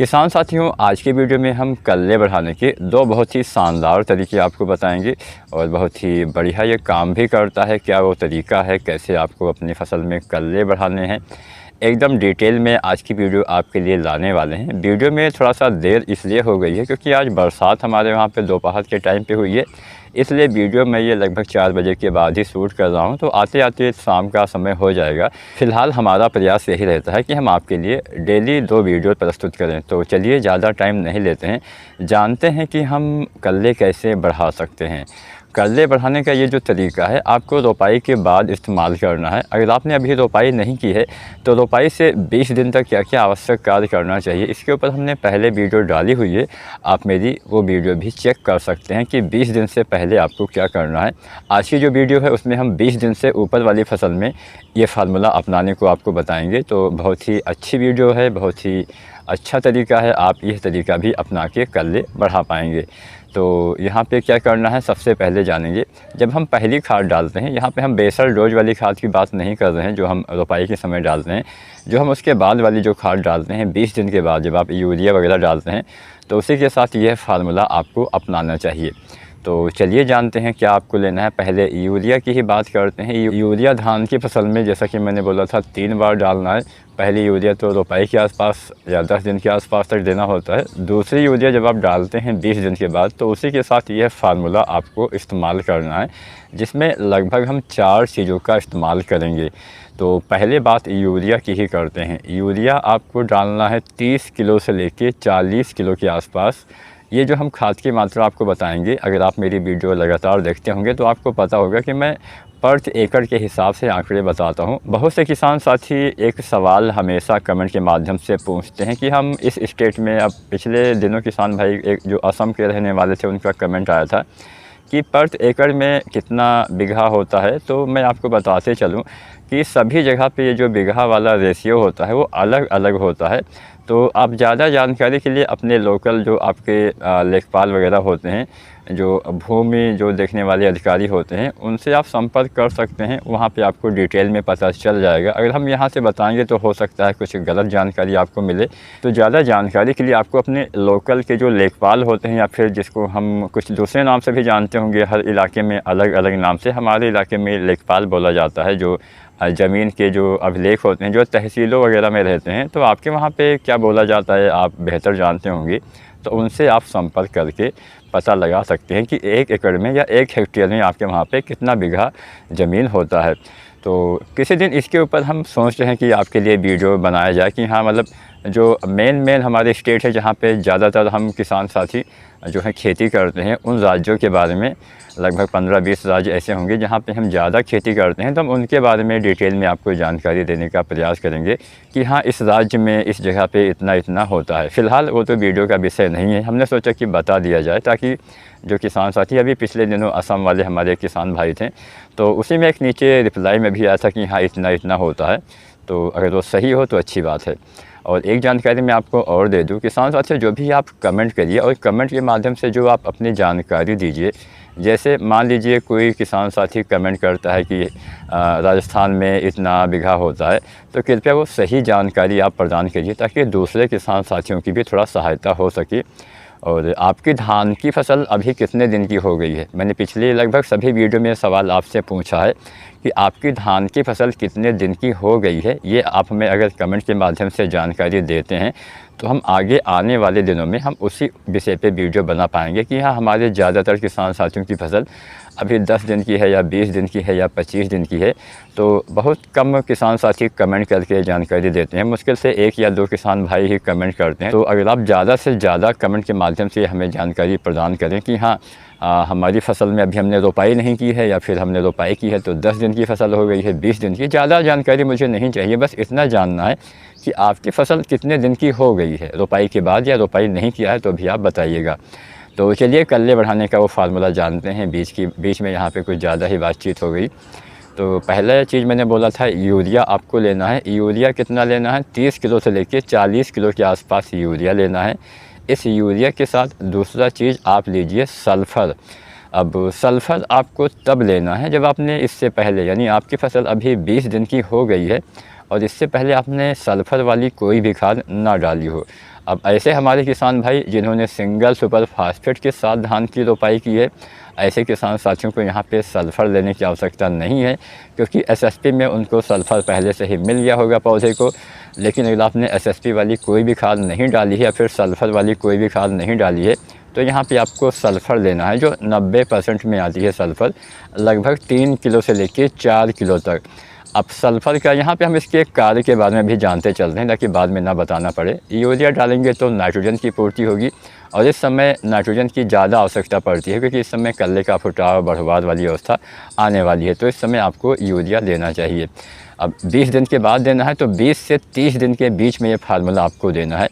किसान साथियों, आज की वीडियो में हम कल्ले बढ़ाने के दो बहुत ही शानदार तरीके आपको बताएंगे और बहुत ही बढ़िया ये काम भी करता है। क्या वो तरीका है, कैसे आपको अपनी फसल में कल्ले बढ़ाने हैं, एकदम डिटेल में आज की वीडियो आपके लिए लाने वाले हैं। वीडियो में थोड़ा सा देर इसलिए हो गई है क्योंकि आज बरसात हमारे वहाँ पे दोपहर के टाइम पे हुई है, इसलिए वीडियो मैं ये लगभग 4 बजे के बाद ही शूट कर रहा हूँ, तो आते आते शाम का समय हो जाएगा। फ़िलहाल हमारा प्रयास यही रहता है कि हम आपके लिए डेली 2 वीडियो प्रस्तुत करें। तो चलिए ज़्यादा टाइम नहीं लेते हैं, जानते हैं कि हम कल्ले कैसे बढ़ा सकते हैं। कल्ले बढ़ाने का ये जो तरीका है आपको रोपाई के बाद इस्तेमाल करना है। अगर आपने अभी रोपाई नहीं की है तो रोपाई से 20 दिन तक क्या क्या आवश्यक कार्य करना चाहिए, इसके ऊपर हमने पहले वीडियो डाली हुई है। आप मेरी वो वीडियो भी चेक कर सकते हैं कि 20 दिन से पहले आपको क्या करना है। आज की जो वीडियो है उसमें हम 20 दिन से ऊपर वाली फसल में ये फार्मूला अपनाने को आपको बताएंगे। तो बहुत ही अच्छी वीडियो है, बहुत ही अच्छा तरीका है, आप यह तरीका भी अपना के कल्ले बढ़ा पाएंगे। तो यहाँ पे क्या करना है, सबसे पहले जानेंगे। जब हम पहली खाद डालते हैं, यहाँ पे हम बेसल डोज वाली खाद की बात नहीं कर रहे हैं जो हम रोपाई के समय डालते हैं। जो हम उसके बाद वाली जो खाद डालते हैं 20 दिन के बाद, जब आप यूरिया वगैरह डालते हैं, तो उसी के साथ यह फार्मूला आपको अपनाना चाहिए। तो चलिए जानते हैं क्या आपको लेना है। पहले यूरिया की ही बात करते हैं। यूरिया धान की फसल में जैसा कि मैंने बोला था 3 बार डालना है। पहली यूरिया तो रोपाई के आसपास या 10 दिन के आसपास तक देना होता है। दूसरी यूरिया जब आप डालते हैं 20 दिन के बाद, तो उसी के साथ यह फार्मूला आपको इस्तेमाल करना है, जिसमें लगभग हम 4 चीज़ों का इस्तेमाल करेंगे। तो पहले बात यूरिया की ही करते हैं। यूरिया आपको डालना है 30 किलो से लेके 40 किलो के आसपास। ये जो हम खाद की मात्रा आपको बताएंगे, अगर आप मेरी वीडियो लगातार देखते होंगे तो आपको पता होगा कि मैं प्रति एकड़ के हिसाब से आंकड़े बताता हूँ। बहुत से किसान साथी एक सवाल हमेशा कमेंट के माध्यम से पूछते हैं कि हम इस स्टेट में, अब पिछले दिनों किसान भाई एक जो असम के रहने वाले थे उनका कमेंट आया था कि प्रति एकड़ में कितना बीघा होता है। तो मैं आपको बताते चलूँ कि सभी जगह पे ये जो बीघा वाला रेशियो होता है वो अलग अलग होता है। तो आप ज़्यादा जानकारी के लिए अपने लोकल जो आपके लेखपाल वगैरह होते हैं, जो भूमि जो देखने वाले अधिकारी होते हैं, उनसे आप संपर्क कर सकते हैं। वहाँ पे आपको डिटेल में पता चल जाएगा। अगर हम यहाँ से बताएंगे तो हो सकता है कुछ गलत जानकारी आपको मिले। तो ज़्यादा जानकारी के लिए आपको अपने लोकल के जो लेखपाल होते हैं, या फिर जिसको हम कुछ दूसरे नाम से भी जानते होंगे, हर इलाके में अलग अलग नाम से, हमारे इलाके में लेखपाल बोला जाता है, जो ज़मीन के जो अभिलेख होते हैं, जो तहसीलों वगैरह में रहते हैं। तो आपके वहाँ पे क्या बोला जाता है आप बेहतर जानते होंगे, तो उनसे आप संपर्क करके पता लगा सकते हैं कि 1 एकड़ में या 1 हेक्टेयर में आपके वहाँ पे कितना बीघा ज़मीन होता है। तो किसी दिन इसके ऊपर हम सोच रहे हैं कि आपके लिए वीडियो बनाया जाए कि हाँ, मतलब जो मेन हमारे स्टेट है जहाँ पे ज़्यादातर हम किसान साथी जो है खेती करते हैं, उन राज्यों के बारे में, लगभग 15-20 राज्य ऐसे होंगे जहाँ पे हम ज़्यादा खेती करते हैं, तो हम उनके बारे में डिटेल में आपको जानकारी देने का प्रयास करेंगे कि हाँ, इस राज्य में इस जगह पे इतना इतना होता है। फ़िलहाल वो तो वीडियो का विषय नहीं है, हमने सोचा कि बता दिया जाए ताकि जो किसान साथी, अभी पिछले दिनों असम वाले हमारे किसान भाई थे, तो उसी में एक नीचे रिप्लाई में भी आया था कि हाँ, इतना इतना होता है। तो अगर वो सही हो तो अच्छी बात है। और एक जानकारी मैं आपको और दे दूं, किसान साथियों, जो भी आप कमेंट करिए और कमेंट के माध्यम से जो आप अपनी जानकारी दीजिए, जैसे मान लीजिए कोई किसान साथी कमेंट करता है कि राजस्थान में इतना बीघा होता है, तो कृपया वो सही जानकारी आप प्रदान कीजिए ताकि दूसरे किसान साथियों की भी थोड़ा सहायता हो सके। और आपकी धान की फसल अभी कितने दिन की हो गई है, मैंने पिछले लगभग सभी वीडियो में सवाल आपसे पूछा है कि आपकी धान की फसल कितने दिन की हो गई है। ये आप हमें अगर कमेंट के माध्यम से जानकारी देते हैं तो हम आगे आने वाले दिनों में हम उसी विषय पे वीडियो बना पाएंगे कि हाँ, हमारे ज़्यादातर किसान साथियों की फसल अभी 10 दिन की है या 20 दिन की है या 25 दिन की है। तो बहुत कम किसान साथी कमेंट करके जानकारी देते हैं, मुश्किल से 1 या 2 किसान भाई ही कमेंट करते हैं। तो अगर आप ज़्यादा से ज़्यादा कमेंट के माध्यम से हमें जानकारी प्रदान करें कि हाँ, हमारी फसल में अभी हमने रोपाई नहीं की है या फिर हमने रोपाई की है तो 10 दिन की फसल हो गई है, 20 दिन की, ज़्यादा जानकारी मुझे नहीं चाहिए, बस इतना जानना है कि आपकी फसल कितने दिन की हो गई है, रोपाई के बाद या रोपाई नहीं किया है तो भी आप बताइएगा। तो चलिए कल्ले बढ़ाने का वो फार्मूला जानते हैं। बीच में यहाँ पे कुछ ज़्यादा ही बातचीत हो गई। तो पहला चीज़ मैंने बोला था यूरिया आपको लेना है। यूरिया कितना लेना है, 30 किलो से लेके 40 किलो के आसपास यूरिया लेना है। इस यूरिया के साथ दूसरा चीज़ आप लीजिए सल्फ़र। अब सल्फ़र आपको तब लेना है जब आपने इससे पहले, यानी आपकी फसल अभी 20 दिन की हो गई है और इससे पहले आपने सल्फ़र वाली कोई भी खाद ना डाली हो। अब ऐसे हमारे किसान भाई जिन्होंने सिंगल सुपर फास्फेट के साथ धान की रोपाई की है, ऐसे किसान साथियों को यहाँ पे सल्फ़र लेने की आवश्यकता नहीं है, क्योंकि एसएसपी में उनको सल्फ़र पहले से ही मिल गया होगा पौधे को। लेकिन अगर आपने एसएसपी वाली कोई भी खाद नहीं डाली है या फिर सल्फ़र वाली कोई भी खाद नहीं डाली है, तो यहाँ पे आपको सल्फ़र लेना है जो 90% में आती है सल्फ़र, लगभग 3 किलो से लेके 4 किलो तक। अब सल्फ़र का यहाँ पे हम इसके कार्य के बारे में भी जानते चलते हैं ताकि बाद में ना बताना पड़े। यूरिया डालेंगे तो नाइट्रोजन की पूर्ति होगी, और इस समय नाइट्रोजन की ज़्यादा आवश्यकता पड़ती है, क्योंकि इस समय कल्ले का फुटाव बढ़वार वाली अवस्था आने वाली है, तो इस समय आपको यूरिया देना चाहिए। अब 20 दिन के बाद देना है, तो 20 से 30 दिन के बीच में ये फार्मूला आपको देना है।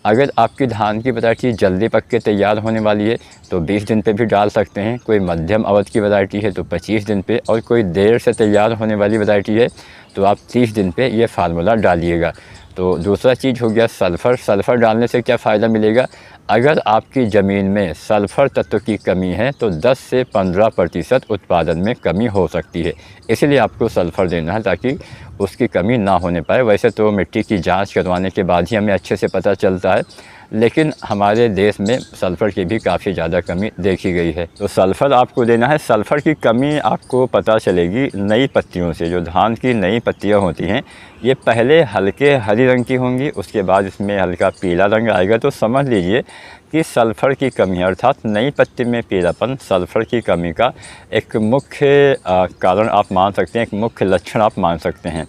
अगर आपकी धान की वैरायटी जल्दी पक के तैयार होने वाली है तो 20 दिन पे भी डाल सकते हैं, कोई मध्यम अवधि की वैरायटी है तो 25 दिन पे, और कोई देर से तैयार होने वाली वैरायटी है तो आप 30 दिन पे ये फार्मूला डालिएगा। तो दूसरा चीज़ हो गया सल्फ़र। सल्फ़र डालने से क्या फ़ायदा मिलेगा? अगर आपकी ज़मीन में सल्फ़र तत्व की कमी है तो 10 से 15% उत्पादन में कमी हो सकती है, इसलिए आपको सल्फ़र देना है ताकि उसकी कमी ना होने पाए। वैसे तो मिट्टी की जांच करवाने के बाद ही हमें अच्छे से पता चलता है, लेकिन हमारे देश में सल्फ़र की भी काफ़ी ज़्यादा कमी देखी गई है, तो सल्फ़र आपको देना है। सल्फ़र की कमी आपको पता चलेगी नई पत्तियों से। जो धान की नई पत्तियाँ होती हैं ये पहले हल्के हरी रंग की होंगी, उसके बाद इसमें हल्का पीला रंग आएगा, तो समझ लीजिए कि सल्फ़र की कमी है, अर्थात नई पत्ती में पीलापन सल्फ़र की कमी का एक मुख्य कारण आप मान सकते हैं, एक मुख्य लक्षण आप मान सकते हैं।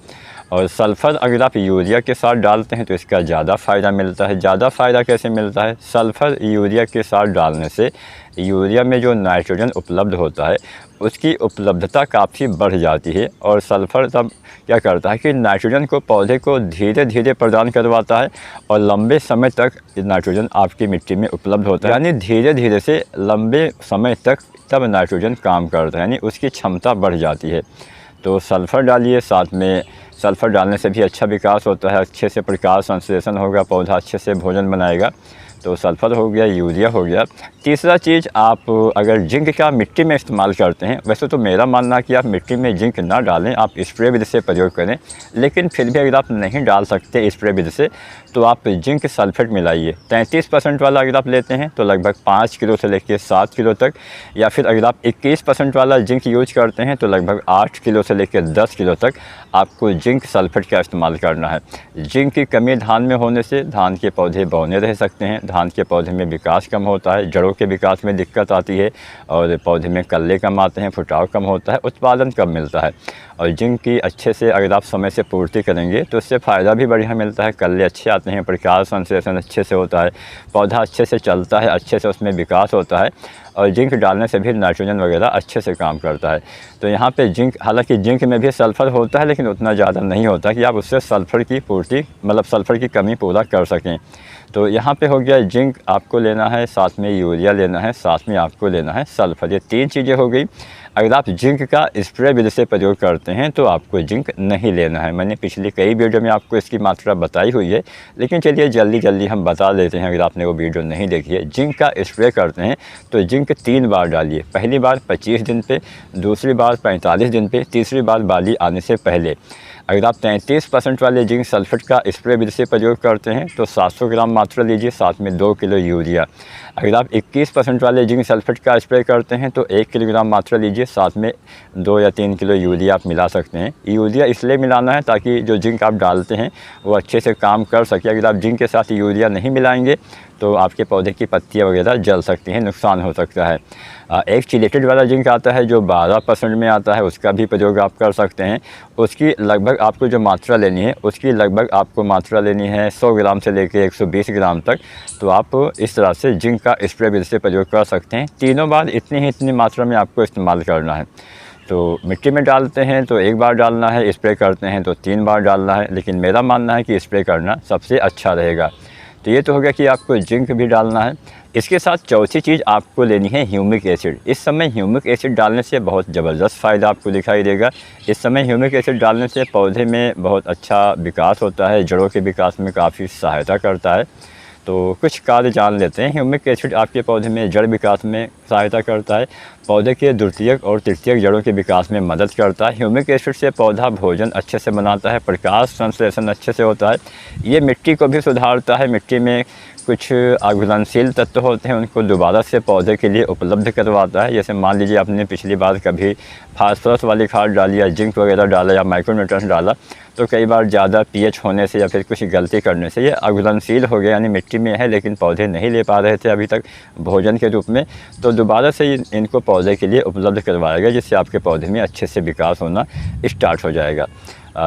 और सल्फ़र अगर आप यूरिया के साथ डालते हैं तो इसका ज़्यादा फ़ायदा मिलता है। ज़्यादा फ़ायदा कैसे मिलता है? सल्फ़र यूरिया के साथ डालने से यूरिया में जो नाइट्रोजन उपलब्ध होता है उसकी उपलब्धता काफ़ी बढ़ जाती है, और सल्फ़र तब क्या करता है कि नाइट्रोजन को पौधे को धीरे धीरे प्रदान करवाता है, और लंबे समय तक नाइट्रोजन आपकी मिट्टी में उपलब्ध होता है, यानी धीरे धीरे से लंबे समय तक तब नाइट्रोजन काम करता है, यानी उसकी क्षमता बढ़ जाती है। तो सल्फ़र डालिए, साथ में सल्फ़र डालने से भी अच्छा विकास होता है, अच्छे से प्रकाश संश्लेषण होगा, पौधा अच्छे से भोजन बनाएगा। तो सल्फ़र हो गया, यूरिया हो गया। तीसरा चीज़, आप अगर जिंक का मिट्टी में इस्तेमाल करते हैं, वैसे तो मेरा मानना है कि आप मिट्टी में जिंक ना डालें, आप स्प्रे विधि से प्रयोग करें, लेकिन फिर भी अगर आप नहीं डाल सकते स्प्रे विधि से तो आप जिंक सल्फेट मिलाइए। 33% वाला अगर आप लेते हैं तो लगभग 5 किलो से लेकर 7 किलो तक, या फिर अगर आप 21% वाला जिंक यूज करते हैं तो लगभग 8 किलो से लेकर 10 किलो तक आपको जिंक सल्फेट का इस्तेमाल करना है। जिंक की कमी धान में होने से धान के पौधे बौने रह सकते हैं, धान के पौधे में विकास कम होता है, जड़ों के विकास में दिक्कत आती है, और पौधे में कल्ले कम आते हैं, फुटाव कम होता है, उत्पादन कम मिलता है। और जिंक की अच्छे से अगर आप समय से पूर्ति करेंगे तो इससे फ़ायदा भी बढ़िया मिलता है, कल्ले अच्छे आते हैं, प्रकाश संश्लेषण अच्छे से होता है, पौधा अच्छे से चलता है, अच्छे से उसमें विकास होता है, और जिंक डालने से भी नाइट्रोजन वगैरह अच्छे से काम करता है। तो यहाँ पे जिंक, हालांकि जिंक में भी सल्फ़र होता है लेकिन उतना ज़्यादा नहीं होता कि आप उससे सल्फ़र की पूर्ति, मतलब सल्फ़र की कमी पूरा कर सकें। तो यहाँ पे हो गया जिंक आपको लेना है, साथ में यूरिया लेना है, साथ में आपको लेना है सल्फ़र। ये 3 चीज़ें हो गई। अगर आप जिंक का स्प्रे विधि से प्रयोग करते हैं तो आपको जिंक नहीं लेना है। मैंने पिछली कई वीडियो में आपको इसकी मात्रा बताई हुई है, लेकिन चलिए जल्दी हम बता देते हैं अगर आपने वो वीडियो नहीं देखी है। जिंक का स्प्रे करते हैं तो जिंक 3 बार डालिए। पहली बार 25 दिन पे, दूसरी बार 45 दिन पे, तीसरी बार बाली आने से पहले। अगर आप 33% वाले जिंक सल्फेट का स्प्रे विधि से प्रयोग करते हैं तो 700 ग्राम मात्रा लीजिए, साथ में 2 किलो यूरिया। अगर आप 21% वाले जिंक सल्फेट का स्प्रे करते हैं तो 1 किलोग्राम मात्रा लीजिए, साथ में 2 या 3 किलो यूरिया आप मिला सकते हैं। यूरिया इसलिए मिलाना है ताकि जो जिंक आप डालते हैं वो अच्छे से काम कर सके। अगर आप जिंक के साथ यूरिया नहीं मिलाएंगे तो आपके पौधे की पत्तियां वगैरह जल सकती हैं, नुकसान हो सकता है। एक चिलेटेड वाला जिंक आता है जो 12% में आता है, उसका भी प्रयोग आप कर सकते हैं। उसकी लगभग आपको जो मात्रा लेनी है, उसकी लगभग आपको मात्रा लेनी है 100 ग्राम से लेकर 120 ग्राम तक। तो आप इस तरह से जिंक का स्प्रे विधि से प्रयोग कर सकते हैं। तीनों बार इतनी मात्रा में आपको इस्तेमाल करना है। तो मिट्टी में डालते हैं तो 1 बार डालना है, स्प्रे करते हैं तो 3 बार डालना है, लेकिन मेरा मानना है कि स्प्रे करना सबसे अच्छा रहेगा। तो ये तो हो गया कि आपको जिंक भी डालना है। इसके साथ चौथी चीज़ आपको लेनी है ह्यूमिक एसिड। इस समय ह्यूमिक एसिड डालने से बहुत ज़बरदस्त फ़ायदा आपको दिखाई देगा। इस समय ह्यूमिक एसिड डालने से पौधे में बहुत अच्छा विकास होता है, जड़ों के विकास में काफ़ी सहायता करता है। तो कुछ कार्य जान लेते हैं। ह्यूमिक एसिड आपके पौधे में जड़ विकास में सहायता करता है, पौधे के द्वितीयक और तृतीयक जड़ों के विकास में मदद करता है। ह्यूमिक एसिड से पौधा भोजन अच्छे से बनाता है, प्रकाश संश्लेषण अच्छे से होता है, ये मिट्टी को भी सुधारता है। मिट्टी में कुछ अघुलनशील तत्व होते हैं, उनको दोबारा से पौधे के लिए उपलब्ध करवाता है। जैसे मान लीजिए आपने पिछली बार कभी फास्फोरस वाली खाद डाली या जिंक वगैरह डाला या माइक्रोन्यूट्रिएंट्स डाला, तो कई बार ज़्यादा पीएच होने से या फिर कुछ गलती करने से ये अघुलनशील हो गया, यानी मिट्टी में है लेकिन पौधे नहीं ले पा रहे थे अभी तक भोजन के रूप में, तो दोबारा से इनको पौधे के लिए उपलब्ध करवाया गया, जिससे आपके पौधे में अच्छे से विकास होना स्टार्ट हो जाएगा।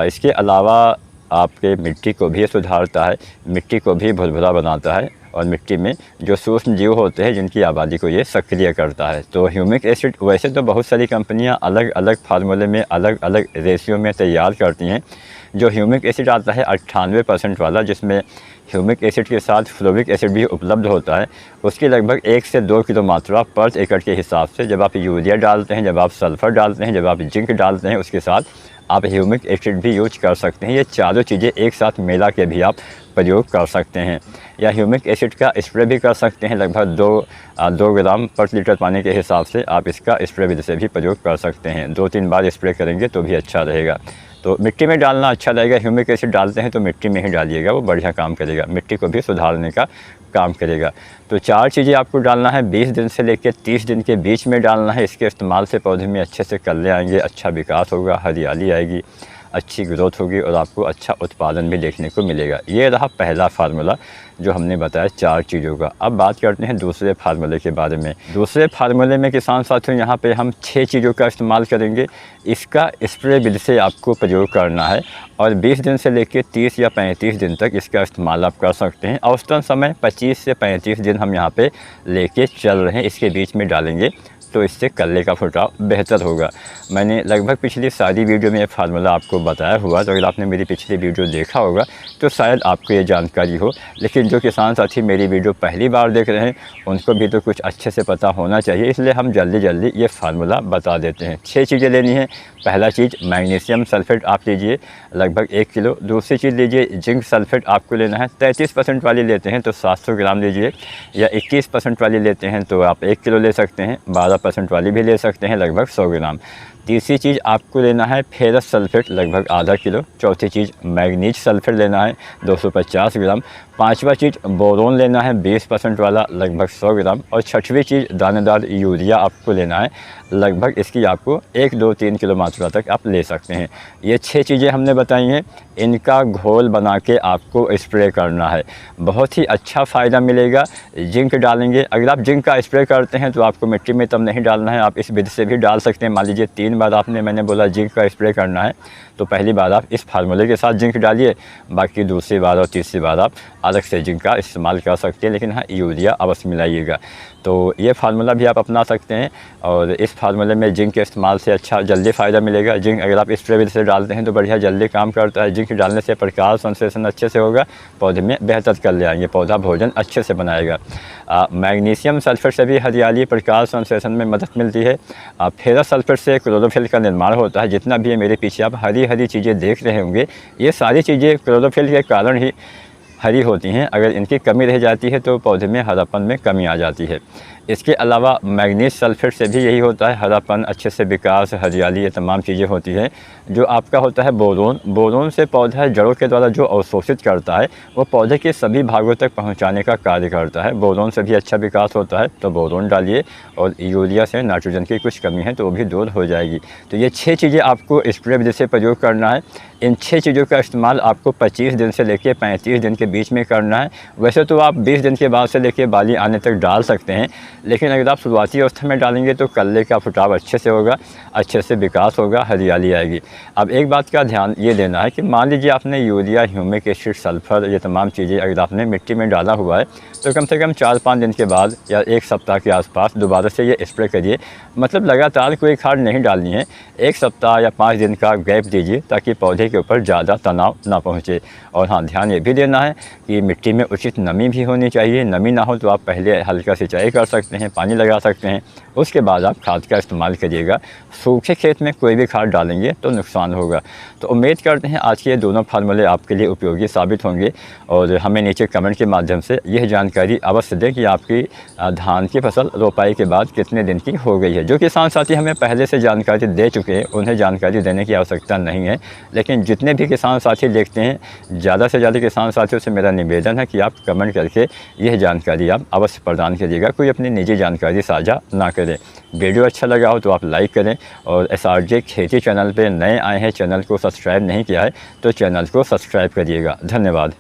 इसके अलावा आपके मिट्टी को भी सुधारता है, मिट्टी को भी भुरभुरा बनाता है और मिट्टी में जो सूक्ष्म जीव होते हैं जिनकी आबादी को ये सक्रिय करता है। तो ह्यूमिक एसिड वैसे तो बहुत सारी कंपनियां अलग अलग फार्मूले में अलग अलग रेशियो में तैयार करती हैं। जो ह्यूमिक एसिड आता है 98% वाला, जिसमें ह्यूमिक एसिड के साथ फ्लोरिक एसिड भी उपलब्ध होता है, उसकी लगभग 1 से 2 किलो मात्रा पर एकड़ के हिसाब से जब आप यूरिया डालते हैं, जब आप सल्फ़र डालते हैं, जब आप जिंक डालते हैं, उसके साथ आप ह्यूमिक एसिड भी यूज कर सकते हैं। ये चारों चीज़ें एक साथ मिला के भी आप प्रयोग कर सकते हैं, या ह्यूमिक एसिड का स्प्रे भी कर सकते हैं। लगभग 2 ग्राम पर लीटर पानी के हिसाब से आप इसका स्प्रे विधि से भी प्रयोग कर सकते हैं। 2-3 बार स्प्रे करेंगे तो भी अच्छा रहेगा। तो मिट्टी में डालना अच्छा रहेगा। ह्यूमिक एसिड डालते हैं तो मिट्टी में ही डालिएगा, वो बढ़िया काम करेगा, मिट्टी को भी सुधारने का काम करेगा। तो 4 चीज़ें आपको डालना है, 20 दिन से लेकर 30 दिन के बीच में डालना है। इसके इस्तेमाल से पौधे में अच्छे से कल्ले आएंगे, अच्छा विकास होगा, हरियाली आएगी, अच्छी ग्रोथ होगी और आपको अच्छा उत्पादन भी देखने को मिलेगा। ये रहा पहला फार्मूला जो हमने बताया 4 चीज़ों का। अब बात करते हैं दूसरे फार्मूले के बारे में। दूसरे फार्मूले में किसान साथियों यहाँ पे हम 6 चीज़ों का इस्तेमाल करेंगे। इसका स्प्रे विधि से आपको प्रयोग करना है और 20 दिन से लेकर 30 या 35 दिन तक इसका इस्तेमाल आप कर सकते हैं। औसतन समय 25 से 35 दिन हम यहाँ पे लेके चल रहे हैं, इसके बीच में डालेंगे तो इससे कल्ले का फुटाव बेहतर होगा। मैंने लगभग पिछली सारी वीडियो में ये फार्मूला आपको बताया हुआ, तो अगर आपने मेरी पिछली वीडियो देखा होगा तो शायद आपको ये जानकारी हो। लेकिन जो किसान साथी मेरी वीडियो पहली बार देख रहे हैं उनको भी तो कुछ अच्छे से पता होना चाहिए, इसलिए हम जल्दी जल्दी ये फार्मूला बता देते हैं। 6 चीज़ें लेनी है। पहला चीज़ मैग्नीशियम सल्फेट आप लीजिए लगभग 1 किलो। दूसरी चीज़ लीजिए जिंक सल्फेट, आपको लेना है 33% वाली लेते हैं तो 700 ग्राम लीजिए, या 21% वाली लेते हैं तो आप 1 किलो ले सकते हैं, 12% वाली भी ले सकते हैं लगभग 100 ग्राम। तीसरी चीज़ आपको लेना है फेरस सल्फेट लगभग आधा किलो। चौथी चीज़ मैग्नीज सल्फेट लेना है 250 ग्राम। पांचवा चीज़ बोरोन लेना है 20% वाला लगभग 100 ग्राम। और छठवीं चीज़ दानेदार यूरिया आपको लेना है, लगभग इसकी आपको 1, 2, 3 किलो मात्रा तक आप ले सकते हैं। ये 6 चीज़ें हमने बताई हैं, इनका घोल बना के आपको स्प्रे करना है, बहुत ही अच्छा फ़ायदा मिलेगा। जिंक डालेंगे, अगर आप जिंक का स्प्रे करते हैं तो आपको मिट्टी में तब नहीं डालना है, आप इस विधि से भी डाल सकते हैं। मान लीजिए 3 बार मैंने बोला जिंक का स्प्रे करना है, तो पहली बार आप इस फार्मूले के साथ जिंक डालिए, बाकी दूसरी बार और तीसरी बार आप अलग से जिंक का इस्तेमाल कर सकते हैं, लेकिन हाँ यूरिया अवश्य मिलाइएगा। तो ये फार्मूला भी आप अपना सकते हैं और इस फार्मूले में जिंक के इस्तेमाल से अच्छा जल्दी फ़ायदा मिलेगा। जिंक अगर आप स्प्रे विधि से डालते हैं तो बढ़िया जल्दी काम करता है। जिंक डालने से प्रकाश संश्लेषण अच्छे से होगा, पौधे में बेहतर कर ले आएंगे, पौधा भोजन अच्छे से बनाएगा। मैग्नीशियम सल्फेट से भी हरियाली प्रकाश संश्लेषण में मदद मिलती है। फेरस सल्फेट से क्लोरोफिल का निर्माण होता है। जितना भी है मेरे पीछे आप हरी हरी चीज़ें देख रहे होंगे, ये सारी चीज़ें क्लोरोफिल के कारण ही हरी होती हैं। अगर इनकी कमी रह जाती है तो पौधे में हरापन में कमी आ जाती है। इसके अलावा मैग्नीज सल्फेट से भी यही होता है, हरापन, अच्छे से विकास, हरियाली, ये तमाम चीज़ें होती हैं। जो आपका होता है बोरोन, बोरोन से पौधा जड़ों के द्वारा जो अवशोषित करता है वो पौधे के सभी भागों तक पहुंचाने का कार्य करता है। बोरोन से भी अच्छा विकास होता है, तो बोरोन डालिए। और यूरिया से नाइट्रोजन की कुछ कमी है तो वो भी दूर हो जाएगी। तो ये 6 चीज़ें आपको स्प्रे विधि से प्रयोग करना है। इन 6 चीज़ों का इस्तेमाल आपको 25 दिन से लेकर 35 दिन के बीच में करना है। वैसे तो आप 20 दिन के बाद से लेकर बाली आने तक डाल सकते हैं, लेकिन अगर आप शुरुआती अवस्था में डालेंगे तो कल्ले का फुटाव अच्छे से होगा, अच्छे से विकास होगा, हरियाली आएगी। अब एक बात का ध्यान ये देना है कि मान लीजिए आपने यूरिया, ह्यूमिक एसिड, सल्फर, ये तमाम चीज़ें अगर आपने मिट्टी में डाला हुआ है तो कम से कम 4-5 दिन के बाद या 1 सप्ताह के आसपास दोबारा से ये स्प्रे करिए। मतलब लगातार कोई खाद नहीं डालनी है, 1 सप्ताह या 5 दिन का गैप दीजिए ताकि पौधे के ऊपर ज़्यादा तनाव ना पहुँचे। और हाँ, ध्यान ये भी देना है कि मिट्टी में उचित नमी भी होनी चाहिए। नमी ना हो तो आप पहले हल्का सिंचाई कर सकते हैं, पानी लगा सकते हैं, उसके बाद आप खाद का इस्तेमाल करिएगा। सूखे खेत में कोई भी खाद डालेंगे तो नुकसान होगा। तो उम्मीद करते हैं आज के ये दोनों फार्मूले आपके लिए उपयोगी साबित होंगे और हमें नीचे कमेंट के माध्यम से यह जानकारी अवश्य दें कि आपकी धान की फसल रोपाई के बाद कितने दिन की हो गई है। जो किसान साथी हमें पहले से जानकारी दे चुके हैं उन्हें जानकारी देने की आवश्यकता नहीं है, लेकिन जितने भी किसान साथी देखते हैं ज़्यादा से ज़्यादा किसान साथियों से मेरा निवेदन है कि आप कमेंट करके यह जानकारी आप अवश्य प्रदान करिएगा, कोई अपनी निजी जानकारी साझा ना करें। वीडियो अच्छा लगा हो तो आप लाइक करें और SRJ खेती चैनल पे नए आए हैं, चैनल को सब्सक्राइब नहीं किया है तो चैनल को सब्सक्राइब करिएगा। धन्यवाद।